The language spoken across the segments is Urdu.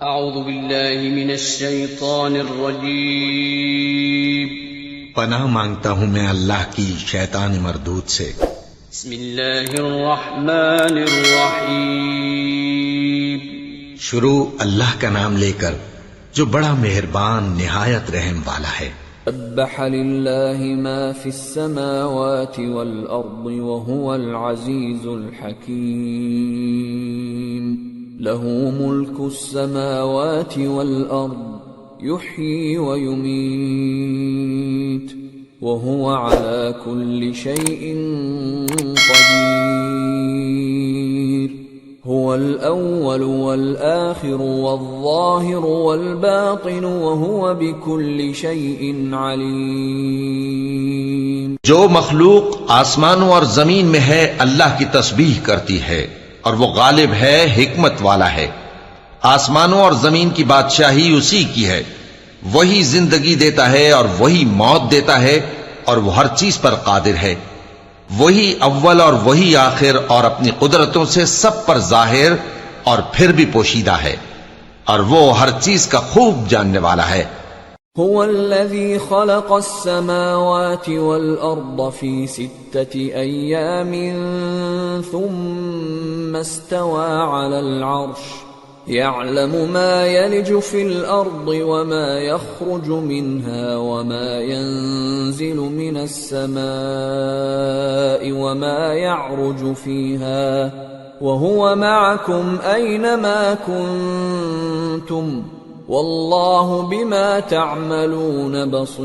اعوذ باللہ من الشیطان الرجیم پناہ مانگتا ہوں میں اللہ کی شیطان مردود سے۔ بسم اللہ الرحمن الرحیم شروع اللہ کا نام لے کر جو بڑا مہربان نہایت رحم والا ہے۔ سبح للہ ما فی السماوات والارض وهو العزیز الحکیم له ملک السماوات والارض يحيي ويميت وهو على كل شيء قدير هو الأول والآخر والظاهر والباطن وهو بكل شيء عليم۔ جو مخلوق آسمانوں اور زمین میں ہے اللہ کی تسبیح کرتی ہے اور وہ غالب ہے، حکمت والا ہے۔ آسمانوں اور زمین کی بادشاہی اسی کی ہے، وہی زندگی دیتا ہے اور وہی موت دیتا ہے اور وہ ہر چیز پر قادر ہے۔ وہی اول اور وہی آخر اور اپنی قدرتوں سے سب پر ظاہر اور پھر بھی پوشیدہ ہے، اور وہ ہر چیز کا خوب جاننے والا ہے۔ هو الذي خلق السماوات والأرض في 6 أيام ثم استوى على العرش يعلم ما يلج في الأرض وما يخرج منها وما ينزل من السماء وما يعرج فيها وهو معكم أينما كنتم واللہ بما تعملون بصیر۔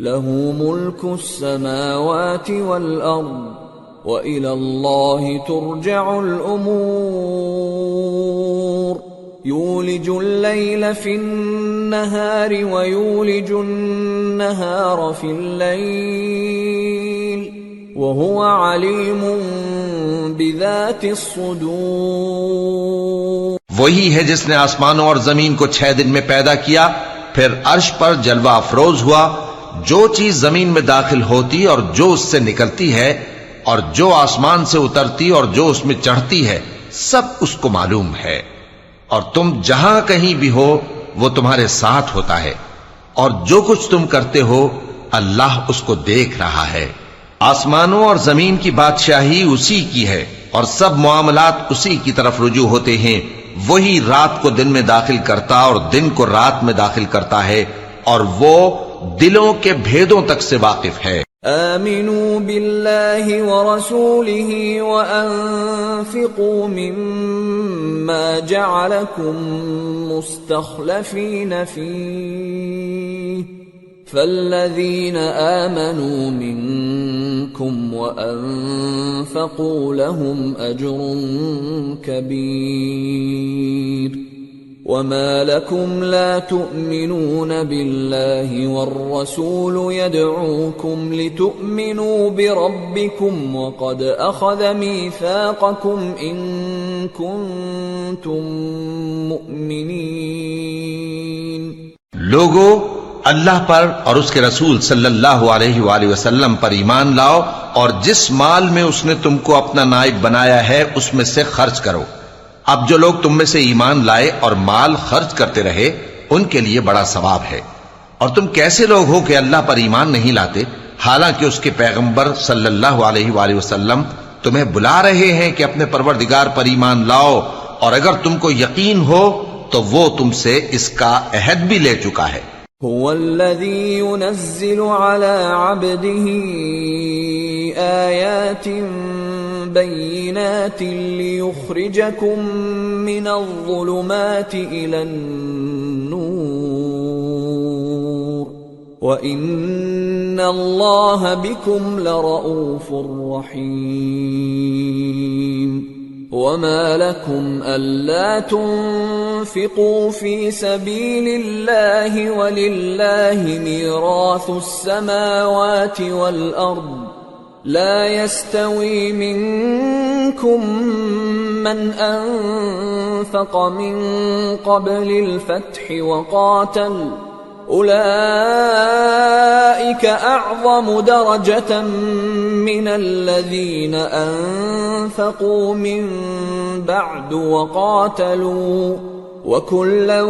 لہ ملک السماوات والارض وإلی اللہ ترجع الامور۔ یولج اللیل فی النہار ویولج النہار فی اللیل وہو علیم بذات الصدور۔ وہی ہے جس نے آسمانوں اور زمین کو 6 دن میں پیدا کیا، پھر عرش پر جلوہ افروز ہوا۔ جو چیز زمین میں داخل ہوتی اور جو اس سے نکلتی ہے اور جو آسمان سے اترتی اور جو اس میں چڑھتی ہے، سب اس کو معلوم ہے، اور تم جہاں کہیں بھی ہو وہ تمہارے ساتھ ہوتا ہے، اور جو کچھ تم کرتے ہو اللہ اس کو دیکھ رہا ہے۔ آسمانوں اور زمین کی بادشاہی اسی کی ہے اور سب معاملات اسی کی طرف رجوع ہوتے ہیں۔ وہی رات کو دن میں داخل کرتا اور دن کو رات میں داخل کرتا ہے، اور وہ دلوں کے بھیدوں تک سے واقف ہے۔ آمنوا باللہ ورسولہ وانفقوا مما جعلکم مستخلفین فیہ فالذین آمنوا منکم وانفقوا لهم اجر کبیر۔ وما لكم لا تؤمنون بالله والرسول يدعوكم لتؤمنوا بربكم وقد أخذ ميثاقكم إن كنتم مؤمنين۔ لوگو اللہ پر اور اس کے رسول صلی اللہ علیہ وآلہ وسلم پر ایمان لاؤ، اور جس مال میں اس نے تم کو اپنا نائب بنایا ہے اس میں سے خرچ کرو۔ اب جو لوگ تم میں سے ایمان لائے اور مال خرچ کرتے رہے ان کے لیے بڑا ثواب ہے۔ اور تم کیسے لوگ ہو کہ اللہ پر ایمان نہیں لاتے، حالانکہ اس کے پیغمبر صلی اللہ علیہ وآلہ وسلم تمہیں بلا رہے ہیں کہ اپنے پروردگار پر ایمان لاؤ، اور اگر تم کو یقین ہو تو وہ تم سے اس کا عہد بھی لے چکا ہے۔ هو الذي ينزل على عبده آيات بينات ليخرجكم من الظلمات إلى النور وإن الله بكم لرؤوف رحيم۔ وما لكم ألا تنفقوا في سبيل الله ولله ميراث السماوات والأرض لا يستوي منكم من أنفق من قبل الفتح أولئك أعظم درجة من الذين أنفقوا من بعد وقاتلوا وكلا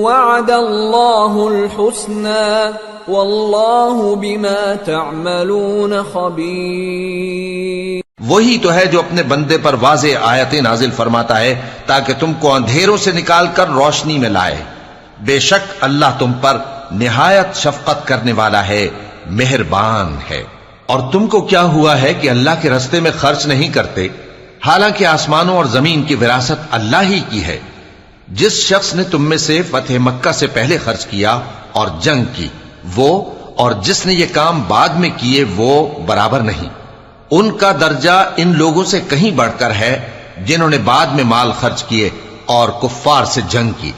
وعد الله الحسنى والله بما تعملون خبير. وہی تو ہے جو اپنے بندے پر واضح آیتیں نازل فرماتا ہے تاکہ تم کو اندھیروں سے نکال کر روشنی میں لائے. بے شک اللہ تم پر نہایت شفقت کرنے والا ہے، مہربان ہے. اور تم کو کیا ہوا ہے کہ اللہ کے رستے میں خرچ نہیں کرتے، حالانکہ آسمانوں اور زمین کی وراثت اللہ ہی کی ہے. جس شخص نے تم میں سے فتح مکہ سے پہلے خرچ کیا اور جنگ کی، وہ اور جس نے یہ کام بعد میں کیے وہ برابر نہیں. ان کا درجہ ان لوگوں سے کہیں بڑھ کر ہے جنہوں نے بعد میں مال خرچ کیے اور کفار سے جنگ کی.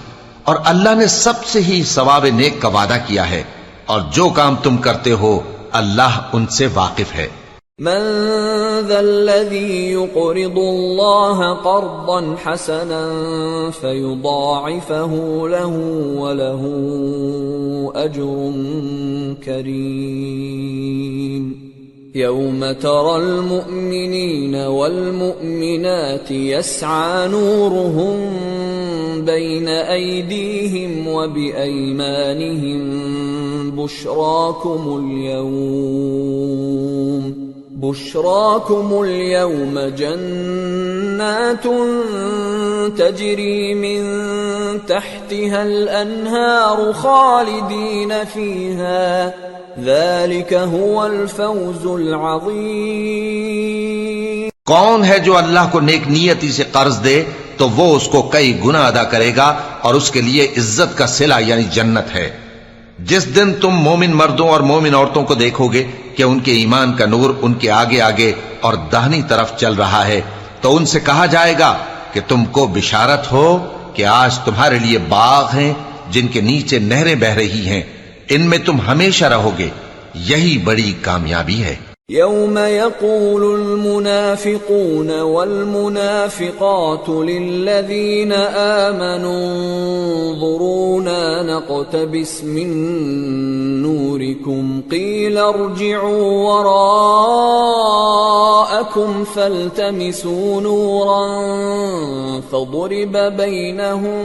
اور اللہ نے سب سے ہی ثواب نیک کا وعدہ کیا ہے، اور جو کام تم کرتے ہو اللہ ان سے واقف ہے. من ذا الذي يقرض الله قرضا حسنا فيضاعفه له وله أجر كريم. يوم ترى المؤمنين والمؤمنات يسعى نورهم بين أيديهم وبأيمانهم بشراكم اليوم جنات تجري من تحتها الأنهار خالدين فيها ذلك هو الفوز العظيم. کون ہے جو اللہ کو نیک نیتی سے قرض دے تو وہ اس کو کئی گنا ادا کرے گا اور اس کے لیے عزت کا صلہ یعنی جنت ہے. جس دن تم مومن مردوں اور مومن عورتوں کو دیکھو گے کہ ان کے ایمان کا نور ان کے آگے آگے اور داہنی طرف چل رہا ہے تو ان سے کہا جائے گا کہ تم کو بشارت ہو کہ آج تمہارے لیے باغ ہیں جن کے نیچے نہریں بہ رہی ہیں، ان میں تم ہمیشہ رہو گے، یہی بڑی کامیابی ہے. يوم يقول المنافقون والمنافقات للذين آمنوا انظرونا نقتبس من نوركم قيل ارجعوا وراءكم فالتمسوا نورا فضرب بينهم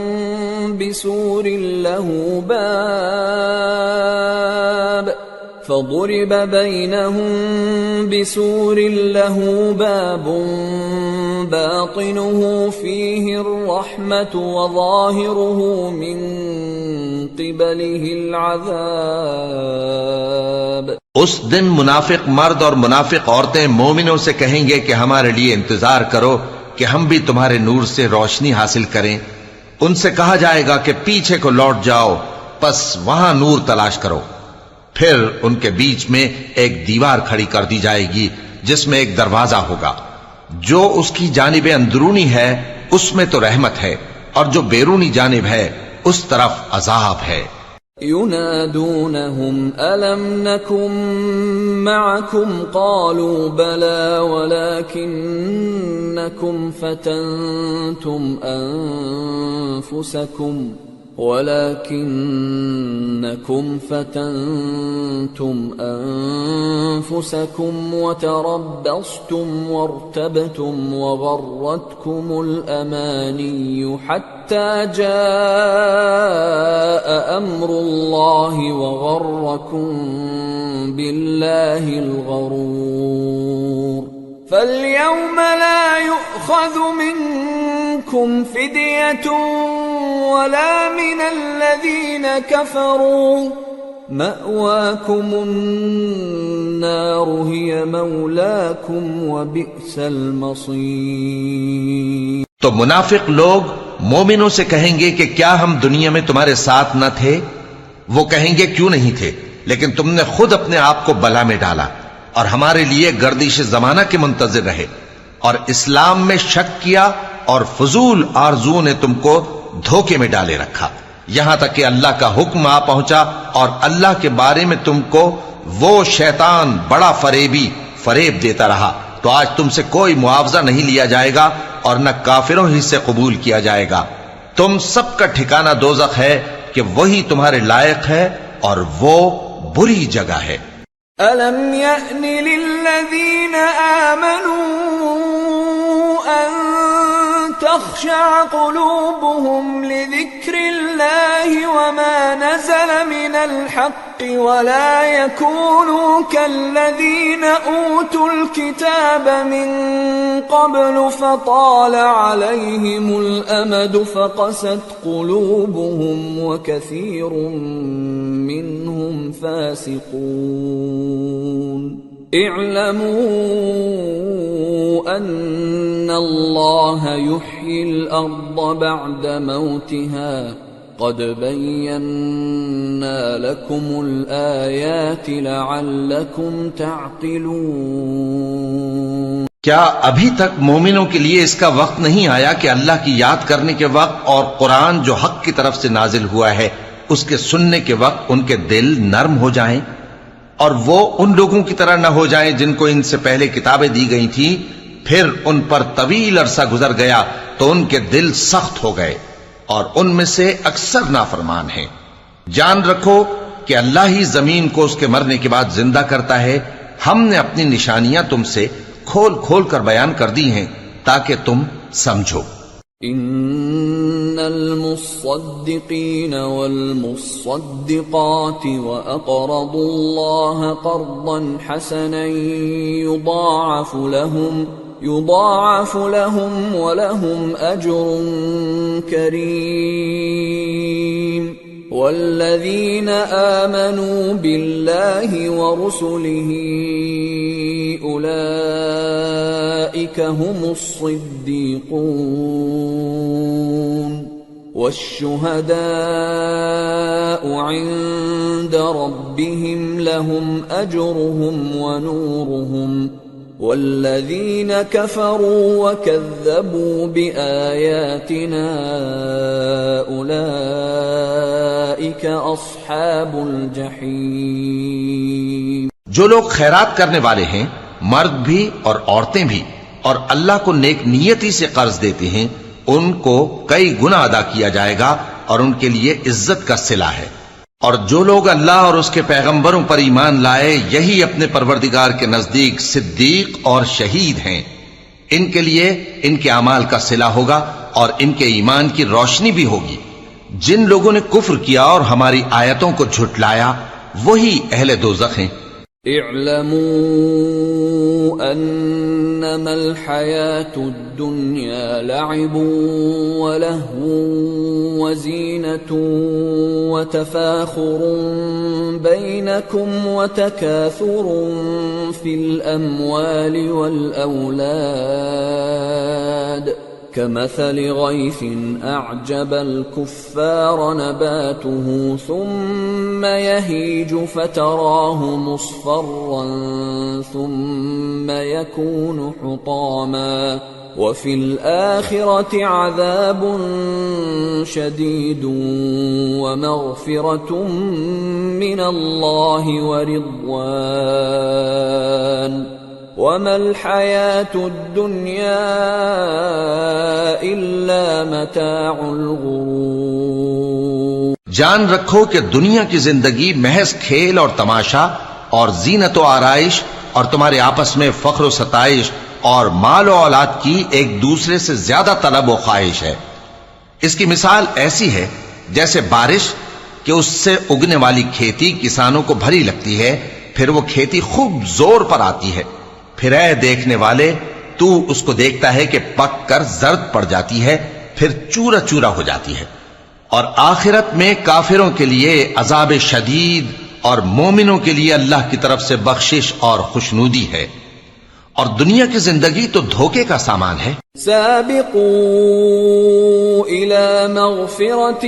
بسور له باب باطنه فيه الرحمة وظاهره من قبله العذاب. اس دن منافق مرد اور منافق عورتیں مومنوں سے کہیں گے کہ ہمارے لیے انتظار کرو کہ ہم بھی تمہارے نور سے روشنی حاصل کریں. ان سے کہا جائے گا کہ پیچھے کو لوٹ جاؤ، پس وہاں نور تلاش کرو. پھر ان کے بیچ میں ایک دیوار کھڑی کر دی جائے گی جس میں ایک دروازہ ہوگا، جو اس کی جانب اندرونی ہے اس میں تو رحمت ہے اور جو بیرونی جانب ہے اس طرف عذاب ہے. ينادونهم ألم نكن معكم قالوا بلى ولكنكم فتنتم أنفسكم وتربصتم وارتبتم وغرتكم الأماني حتى جاء أمر الله وغركم بالله الغرور. فاليوم لا يؤخذ منكم فدية ولا من الذين كفروا مأواكم النار هي مولاكم وبئس المصير. تو منافق لوگ مومنوں سے کہیں گے کہ کیا ہم دنیا میں تمہارے ساتھ نہ تھے؟ وہ کہیں گے کیوں نہیں تھے، لیکن تم نے خود اپنے آپ کو بلا میں ڈالا اور ہمارے لیے گردش زمانہ کے منتظر رہے اور اسلام میں شک کیا اور فضول آرزوؤں نے تم کو دھوکے میں ڈالے رکھا، یہاں تک کہ اللہ کا حکم آ پہنچا اور اللہ کے بارے میں تم کو وہ شیطان بڑا فریب دیتا رہا. تو آج تم سے کوئی معاوضہ نہیں لیا جائے گا اور نہ کافروں ہی سے قبول کیا جائے گا. تم سب کا ٹھکانہ دوزخ ہے کہ وہی تمہارے لائق ہے اور وہ بری جگہ ہے۔ أَلَمْ يَأْنِ لِلَّذِينَ آمَنُوا أَن تَخْشَعَ قُلُوبُهُمْ لِذِكْرِ اللَّهِ وَمَا نَزَلَ مِنَ الْحَقِّ وَلَا يَكُونُوا كَالَّذِينَ أُوتُوا الْكِتَابَ مِن قَبْلُ فَطَالَ عَلَيْهِمُ الْأَمَدُ فَقَسَتْ قُلُوبُهُمْ وَكَثِيرٌ مِّنْهُمْ فَاسِقُونَ اعلموا أن الله يحيي الأرض بعد موتها قد بينا لكم الآيات لعلكم تعقلون۔ کیا ابھی تک مومنوں کے لیے اس کا وقت نہیں آیا کہ اللہ کی یاد کرنے کے وقت اور قرآن جو حق کی طرف سے نازل ہوا ہے اس کے سننے کے وقت ان کے دل نرم ہو جائیں اور وہ ان لوگوں کی طرح نہ ہو جائیں جن کو ان سے پہلے کتابیں دی گئی تھیں، پھر ان پر طویل عرصہ گزر گیا تو ان کے دل سخت ہو گئے اور ان میں سے اکثر نافرمان ہیں۔ جان رکھو کہ اللہ ہی زمین کو اس کے مرنے کے بعد زندہ کرتا ہے۔ ہم نے اپنی نشانیاں تم سے کھول کھول کر بیان کر دی ہیں تاکہ تم سمجھو۔ ان المصدقین والمصدقات واقرضوا الله قرضا حسنا يضاعف لهم ولهم اجر كريم والذين آمنوا بالله ورسله أولئك هم الصديقون والشهداء عند ربهم لهم أجرهم ونورهم والذين كفروا وكذبوا بآياتنا أولئك أصحاب الجحيم۔ جو لوگ خیرات کرنے والے ہیں، مرد بھی اور عورتیں بھی، اور اللہ کو نیک نیتی سے قرض دیتے ہیں، ان کو کئی گنا ادا کیا جائے گا اور ان کے لیے عزت کا صلہ ہے۔ اور جو لوگ اللہ اور اس کے پیغمبروں پر ایمان لائے، یہی اپنے پروردگار کے نزدیک صدیق اور شہید ہیں۔ ان کے لیے ان کے اعمال کا صلہ ہوگا اور ان کے ایمان کی روشنی بھی ہوگی۔ جن لوگوں نے کفر کیا اور ہماری آیتوں کو جھٹلایا وہی اہل دوزخ ہیں۔ اعلموا انما الحياة الدنيا لعب ولهو وزينة وتفاخر بينكم وتكاثر في الأموال والأولاد كمثل غيث أعجب الكفار نباته ثم يهيج فتراه مصفرا ثم يكون حطاما وفي الآخرة عذاب شديد ومغفرة من الله ورضوان وَمَا الْحَيَاةُ الدُّنْيَا إِلَّا مَتَاعُ الْغُرُورِ۔ جان رکھو کہ دنیا کی زندگی محض کھیل اور تماشا اور زینت و آرائش اور تمہارے آپس میں فخر و ستائش اور مال و اولاد کی ایک دوسرے سے زیادہ طلب و خواہش ہے۔ اس کی مثال ایسی ہے جیسے بارش کہ اس سے اگنے والی کھیتی کسانوں کو بھری لگتی ہے، پھر وہ کھیتی خوب زور پر آتی ہے، پھر اے دیکھنے والے تو اس کو دیکھتا ہے کہ پک کر زرد پڑ جاتی ہے، پھر چورا چورا ہو جاتی ہے۔ اور آخرت میں کافروں کے لیے عذاب شدید اور مومنوں کے لیے اللہ کی طرف سے بخشش اور خوشنودی ہے۔ اور دنیا کی زندگی تو دھوکے کا سامان ہے۔ سابقوا إلى مغفرة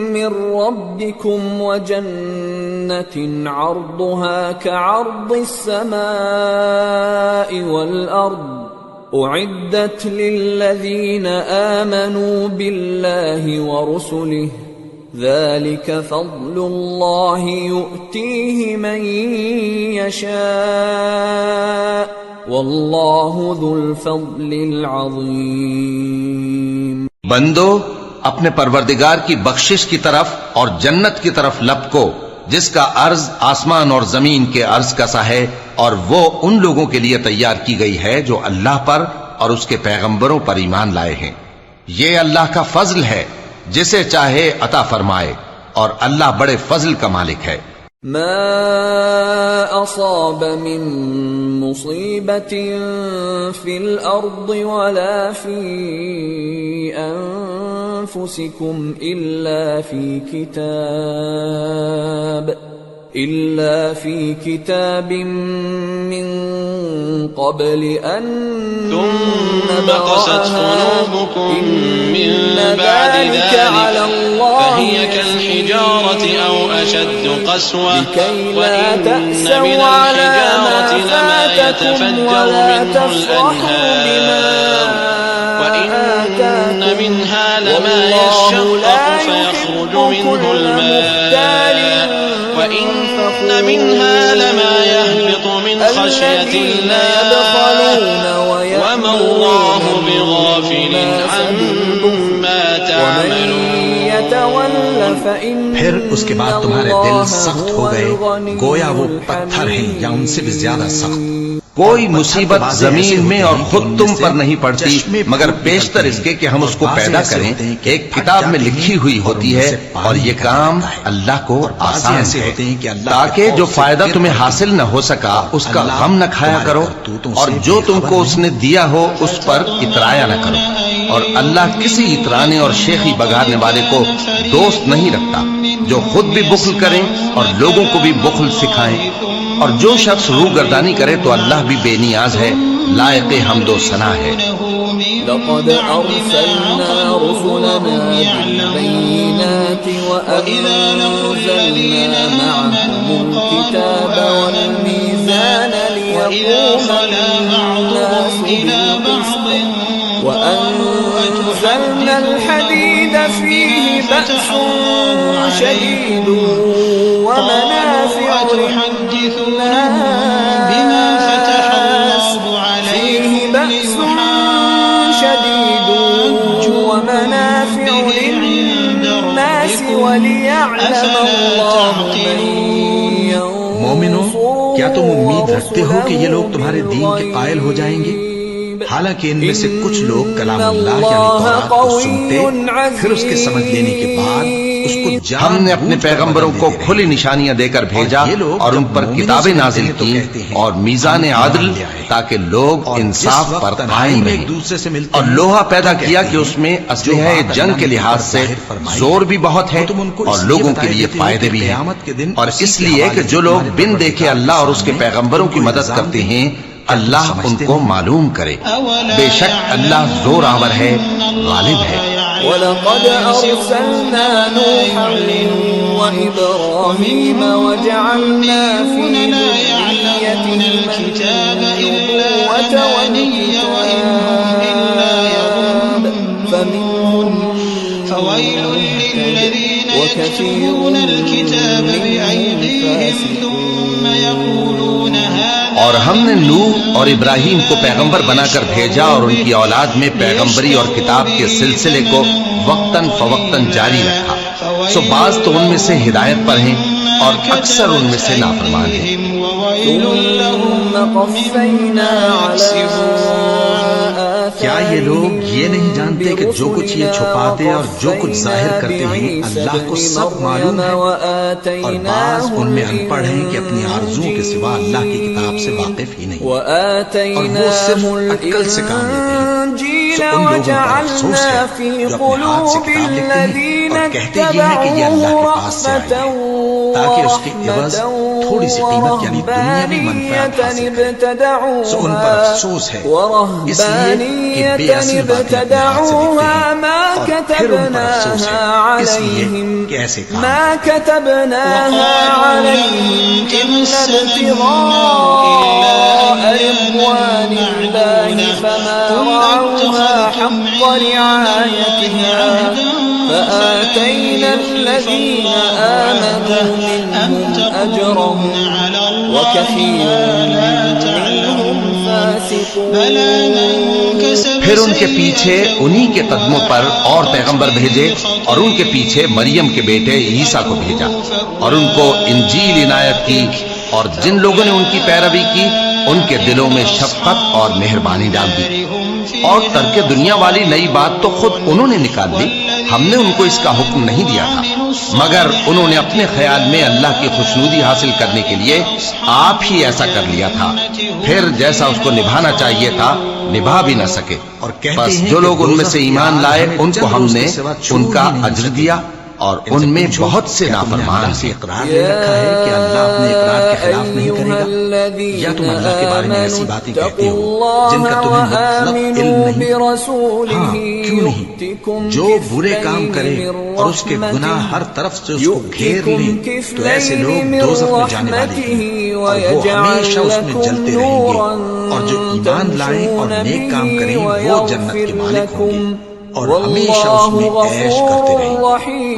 من ربكم وجنة عرضها كعرض السماء والأرض أعدت للذين آمنوا بالله ورسله ذلك فضل الله يؤتيه من يشاء واللہ ذو الفضل العظیم۔ بندو اپنے پروردگار کی بخشش کی طرف اور جنت کی طرف لپکو جس کا عرض آسمان اور زمین کے عرض کا سا ہے، اور وہ ان لوگوں کے لیے تیار کی گئی ہے جو اللہ پر اور اس کے پیغمبروں پر ایمان لائے ہیں۔ یہ اللہ کا فضل ہے، جسے چاہے عطا فرمائے، اور اللہ بڑے فضل کا مالک ہے۔ ما أصاب من مصيبة في الأرض ولا في أنفسكم إلا في كتاب من قبل أن ثم قست قلوبكم من بعد ذلك فهي كالحجارة أو أشد قسوة وإن من الحجارة لما يتفجر منه الأنهار وإن منها لما يشقق فيخرج منه الماء وإن منها لما يهبط من خشية الله وما الله بغافل عما تعملون۔ پھر اس کے بعد تمہارے دل سخت ہو گئے گویا وہ پتھر ہیں یا ان سے بھی زیادہ سخت۔ کوئی مصیبت زمین میں اور خود تم پر نہیں پڑتی مگر بیشتر اس کے کہ ہم اس کو پیدا کریں ایک کتاب میں لکھی ہوئی ہوتی ہے، اور یہ کام اللہ کو آسان ہے، تاکہ جو فائدہ تمہیں حاصل نہ ہو سکا اس کا غم نہ کھایا کرو، اور جو تم کو اس نے دیا ہو اس پر اترایا نہ کرو، اور اللہ کسی اترانے اور شیخی بگاڑنے والے کو دوست نہیں رکھتا جو خود بھی بخل کریں اور لوگوں کو بھی بخل سکھائیں، اور جو شخص روح گردانی کرے تو اللہ بھی بے نیاز ہے، لائق حمد و ثنا ہے۔ لقد أرسلنا رسلنا بالبينات وأنزلنا معهم الكتاب والميزان ليقوم الناس بالقسط وأنزلنا الحديد فيه بأس شديد ومنافع للناس فيه بأس شديد ومنافع للناس وليعلم الله من مومنو، کیا تم امید رکھتے ہو کہ یہ لوگ تمہارے دین کے قائل ہو جائیں گے؟ حالانکہ ان میں سے کچھ لوگ کلام اللہ یعنی تورات کو سنتے پھر اس کے سمجھ لینے کے بعد اس کو ہم نے اپنے پیغمبروں کو کھلی نشانیاں دے کر بھیجا اور ان پر کتابیں نازل کی اور میزان عدل تاکہ لوگ انصاف پر قائم رہیں، اور لوہا پیدا کیا کہ اس میں اسلحہ جنگ کے لحاظ سے زور بھی بہت ہے اور لوگوں کے لیے فائدے بھی ہیں، اور اس لیے کہ جو لوگ بن دیکھے اللہ اور اس کے پیغمبروں کی مدد کرتے ہیں اللہ ان کو معلوم کرے، بے شک اللہ زور آور ہے، غالب ہے۔ وَلَقَدْ أَرْسَلْنَا نُوحًا وَإِبْرَاهِيمَ وَجَعَلْنَا فِي ذُرِّيَّتِهِمَا النُّبُوَّةَ وَالْكِتَابَ فَمِنْهُمْ فَوَيْلٌ لِّلَّذِينَ يَكْتُبُونَ الْكِتَابَ بِأَيْدِيهِمْ ثُمَّ يَقُولُونَ اور ہم نے نوح اور ابراہیم کو پیغمبر بنا کر بھیجا اور ان کی اولاد میں پیغمبری اور کتاب کے سلسلے کو وقتاً فوقتاً جاری رکھا، سو بعض تو ان میں سے ہدایت پر ہیں اور اکثر ان میں سے نافرمان ہیں۔ کیا یہ لوگ یہ نہیں جانتے کہ جو کچھ یہ چھپاتے اور جو کچھ ظاہر کرتے ہیں اللہ کو سب معلوم ہے، اور بعض ان میں ان پڑھ ہیں کہ اپنی آرزوؤں کے سوا اللہ کی کتاب سے واقف ہی نہیں، اور وہ صرف عقل سے کام لیتے ہیں۔ سو ان لوگوں کا افسوس ہے جو اپنے ہاتھ سے کتاب لکھتے ہیں اور کہتے یہ ہیں کہ یہ اللہ کے پاس سے آئی ہے تاکہ اس کی عوض تھوڑی سی قیمت یعنی دنیاوی منفعت حاصل کریں۔ سو ان پر افسوس ہے اس لیے کہ بے اصل باتیں اپنے ہاتھ سے لکھتے ہیں، اور پھر ان پر افسوس ہے اس لیے کہ ایسے کام ما كتبناها عليهم إلا ابتغاء رضوان الله فما رعوها حق رعايتها فآتينا الذين آمنوا منهم أجرهم وكثير منهم فاسقون پھر ان کے پیچھے انہی کے قدموں پر اور پیغمبر بھیجے اور ان کے پیچھے مریم کے بیٹے عیسیٰ کو بھیجا اور ان کو انجیل عنایت کی، اور جن لوگوں نے ان کی پیروی کی ان کے دلوں میں شفقت اور مہربانی ڈال دی، اور ترک دنیا والی نئی بات تو خود انہوں نے نکال لی، ہم نے ان کو اس کا حکم نہیں دیا تھا، مگر انہوں نے اپنے خیال میں اللہ کی خوشنودی حاصل کرنے کے لیے آپ ہی ایسا کر لیا تھا، پھر جیسا اس کو نبھانا چاہیے تھا نبھا بھی نہ سکے۔ اور کہتے بس ہیں جو کہ لوگ ان میں سے ایمان لائے ان کو ہم نے ان کا اجر دیا، اور ان میں بہت سے نافرمان سے ہیں۔ اقرار لے رکھا ہے کہ اللہ اپنے اقرار کے خلاف نہیں کرے گا، یا تم اللہ کے بارے میں ایسی باتیں کہتے ہو جن کا تمہیں مطلب علم نہیں؟ ہاں کیوں نہیں؟ جو برے کام کرے اور اس کے گناہ ہر طرف سے اس کو گھیر لیں تو ایسے لوگ دوزخ میں جانے والے ہیں، اور وہ ہمیشہ اس میں جلتے رہیں گے، اور جو ایمان لائیں اور نیک کام کریں وہ جنت کے مالک ہوں گے اور ہمیشہ اس میں عیش کرتے رہیں گے۔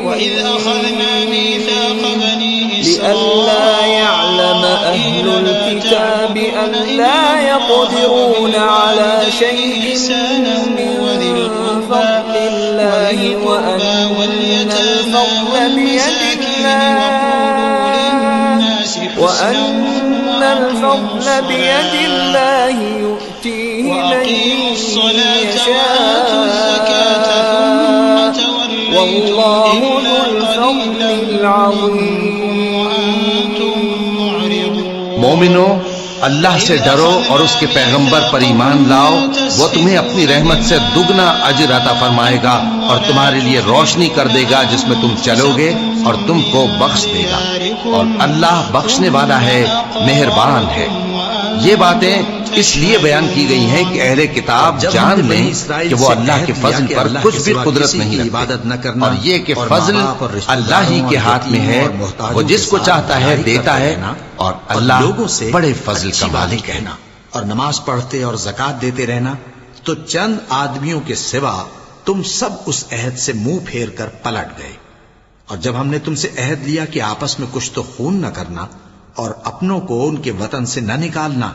وَإِذْ أَخَذْنَا مِيثَاقَ بَنِي لئلا يعلم أهل الكتاب أن لا يقدرون على شيء من فضل الله وأن الفضل بيد الله يؤتيه من يشاء والله ذو الفضل العظيم۔ مومنو، اللہ سے ڈرو اور اس کے پیغمبر پر ایمان لاؤ، وہ تمہیں اپنی رحمت سے دگنا اجر عطا فرمائے گا اور تمہارے لیے روشنی کر دے گا جس میں تم چلو گے اور تم کو بخش دے گا، اور اللہ بخشنے والا ہے، مہربان ہے۔ یہ باتیں اس لیے بیان کی گئی ہیں کہ اہل کتاب جان لیں کہ وہ اللہ کے فضل پر کچھ بھی قدرت نہیں رکھتے، اور یہ کہ فضل اللہ ہی کے ہاتھ میں ہے، وہ جس کو چاہتا ہے دیتا ہے، اور اللہ لوگوں سے بڑے فضل کا مالک ہے۔ اور نماز پڑھتے اور زکات دیتے رہنا، تو چند آدمیوں کے سوا تم سب اس عہد سے منہ پھیر کر پلٹ گئے۔ اور جب ہم نے تم سے عہد لیا کہ آپس میں کچھ تو خون نہ کرنا اور اپنوں کو ان کے وطن سے نہ نکالنا،